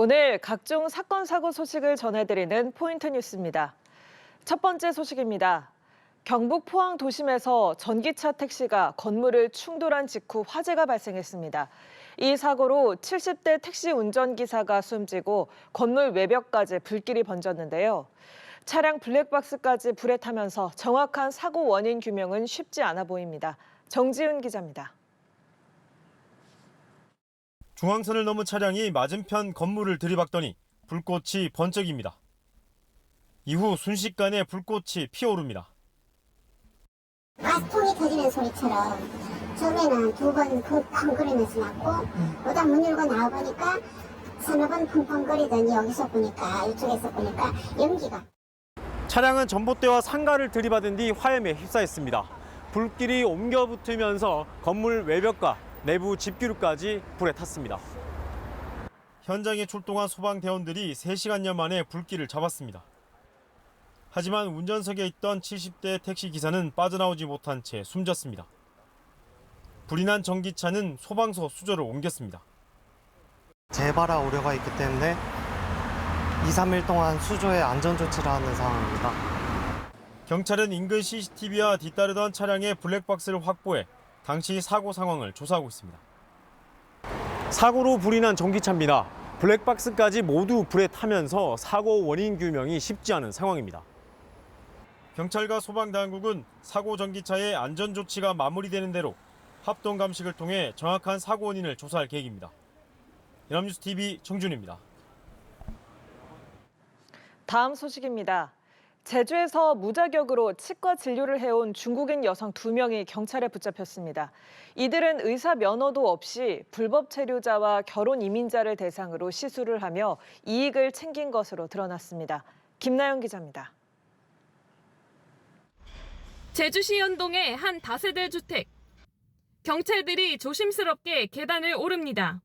오늘 각종 사건, 사고 소식을 전해드리는 포인트 뉴스입니다. 첫 번째 소식입니다. 경북 포항 도심에서 전기차 택시가 건물을 충돌한 직후 화재가 발생했습니다. 이 사고로 70대 택시 운전기사가 숨지고 건물 외벽까지 불길이 번졌는데요. 차량 블랙박스까지 불에 타면서 정확한 사고 원인 규명은 쉽지 않아 보입니다. 정지훈 기자입니다. 중앙선을 넘은 차량이 맞은편 건물을 들이박더니 불꽃이 번쩍입니다. 이후 순식간에 불꽃이 피어오릅니다. 가스통이 터지는 소리처럼 처음에는 두 번 쿵쾅거리면서 났고 그러다 문 열고 나와보니까 서너 번 쿵쾅거리더니 여기서 보니까 이쪽에서 보니까 연기가. 차량은 전봇대와 상가를 들이받은 뒤 화염에 휩싸였습니다. 불길이 옮겨 붙으면서 건물 외벽과 내부 집기류까지 불에 탔습니다. 현장에 출동한 소방대원들이 3시간여 만에 불길을 잡았습니다. 하지만 운전석에 있던 70대 택시기사는 빠져나오지 못한 채 숨졌습니다. 불이 난 전기차는 소방서 수조를 옮겼습니다. 재발화 우려가 있기 때문에 2, 3일 동안 수조에 안전조치를 하는 상황입니다. 경찰은 인근 CCTV와 뒤따르던 차량의 블랙박스를 확보해 당시 사고 상황을 조사하고 있습니다. 사고로 불이 난 전기차입니다. 블랙박스까지 모두 불에 타면서 사고 원인 규명이 쉽지 않은 상황입니다. 경찰과 소방당국은 사고 전기차의 안전조치가 마무리되는 대로 합동 감식을 통해 정확한 사고 원인을 조사할 계획입니다. 연합뉴스TV 정준입니다. 다음 소식입니다. 제주에서 무자격으로 치과 진료를 해온 중국인 여성 2명이 경찰에 붙잡혔습니다. 이들은 의사 면허도 없이 불법 체류자와 결혼 이민자를 대상으로 시술을 하며 이익을 챙긴 것으로 드러났습니다. 김나영 기자입니다. 제주시 연동의 한 다세대 주택. 경찰들이 조심스럽게 계단을 오릅니다.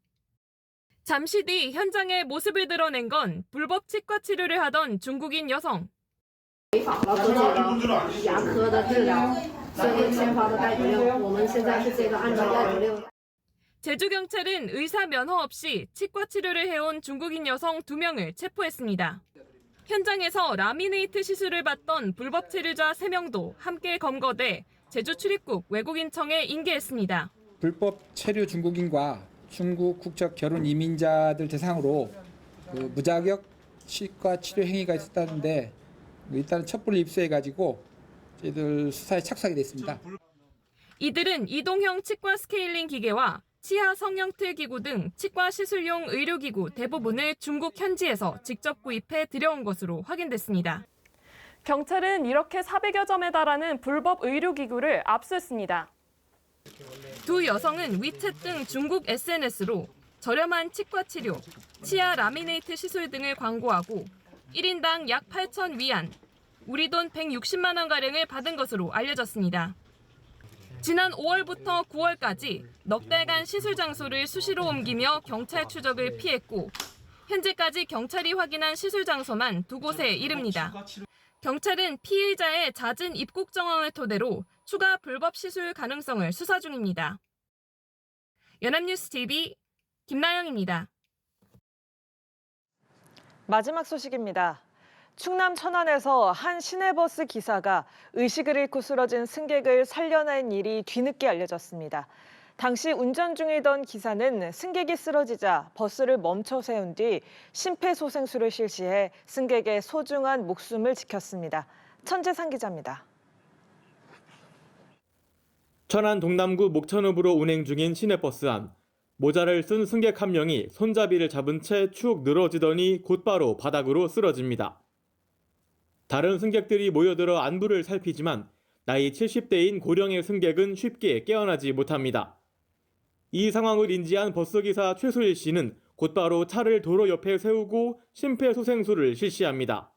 잠시 뒤 현장의 모습을 드러낸 건 불법 치과 치료를 하던 중국인 여성. 제주경찰은 의사 면허 없이 치과 치료를 해온 중국인 여성 2명을 체포했습니다. 현장에서 라미네이트 시술을 받던 불법 체류자 3명도 함께 검거돼 제주 출입국 외국인청에 인계했습니다. 불법 체류 중국인과 중국 국적 결혼 이민자들 대상으로 무자격 치과 치료 행위가 있었다는데 일단 첩보를 입수해가지고 저희들 수사에 착수하게 됐습니다. 이들은 이동형 치과 스케일링 기계와 치아 성형틀 기구 등 치과 시술용 의료기구 대부분을 중국 현지에서 직접 구입해 들여온 것으로 확인됐습니다. 경찰은 이렇게 400여 점에 달하는 불법 의료기구를 압수했습니다. 두 여성은 위챗 등 중국 SNS로 저렴한 치과 치료, 치아 라미네이트 시술 등을 광고하고 1인당 약 8천 위안, 우리 돈 160만 원가량을 받은 것으로 알려졌습니다. 지난 5월부터 9월까지 넉 달간 시술 장소를 수시로 옮기며 경찰 추적을 피했고 현재까지 경찰이 확인한 시술 장소만 2곳에 이릅니다. 경찰은 피의자의 잦은 입국 정황을 토대로 추가 불법 시술 가능성을 수사 중입니다. 연합뉴스TV 김나영입니다. 마지막 소식입니다. 충남 천안에서 한 시내버스 기사가 의식을 잃고 쓰러진 승객을 살려낸 일이 뒤늦게 알려졌습니다. 당시 운전 중이던 기사는 승객이 쓰러지자 버스를 멈춰 세운 뒤 심폐소생술을 실시해 승객의 소중한 목숨을 지켰습니다. 천재상 기자입니다. 천안 동남구 목천읍으로 운행 중인 시내버스 안. 모자를 쓴 승객 한 명이 손잡이를 잡은 채 축 늘어지더니 곧바로 바닥으로 쓰러집니다. 다른 승객들이 모여들어 안부를 살피지만 나이 70대인 고령의 승객은 쉽게 깨어나지 못합니다. 이 상황을 인지한 버스기사 최수일 씨는 곧바로 차를 도로 옆에 세우고 심폐소생술을 실시합니다.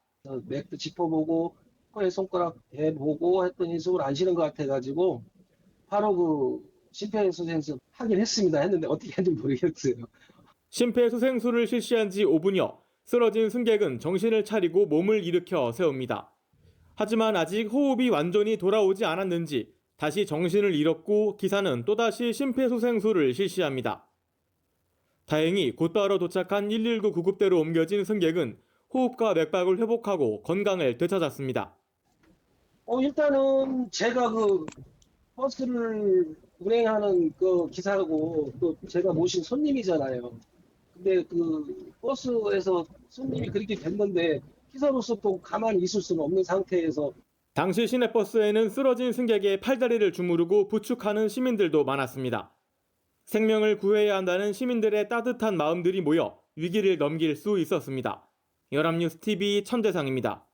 맥도 짚어보고 코에 손가락 대보고 했더니 속을 안 쉬는 것 같아가지고 바로 심폐소생술 하긴 했습니다. 했는데 어떻게 했는지 모르겠어요. 심폐소생술을 실시한 지 5분여 쓰러진 승객은 정신을 차리고 몸을 일으켜 세웁니다. 하지만 아직 호흡이 완전히 돌아오지 않았는지 다시 정신을 잃었고 기사는 또다시 심폐소생술을 실시합니다. 다행히 곧바로 도착한 119 구급대로 옮겨진 승객은 호흡과 맥박을 회복하고 건강을 되찾았습니다. 일단은 제가 그 버스를 운행하는 그 기사고 또 제가 모신 손님이잖아요. 근데 그 버스에서 손님이 그렇게 됐는데 기사로서 또 가만히 있을 수는 없는 상태에서 당시 시내버스에는 쓰러진 승객의 팔다리를 주무르고 부축하는 시민들도 많았습니다. 생명을 구해야 한다는 시민들의 따뜻한 마음들이 모여 위기를 넘길 수 있었습니다. 연합뉴스 TV 천대상입니다.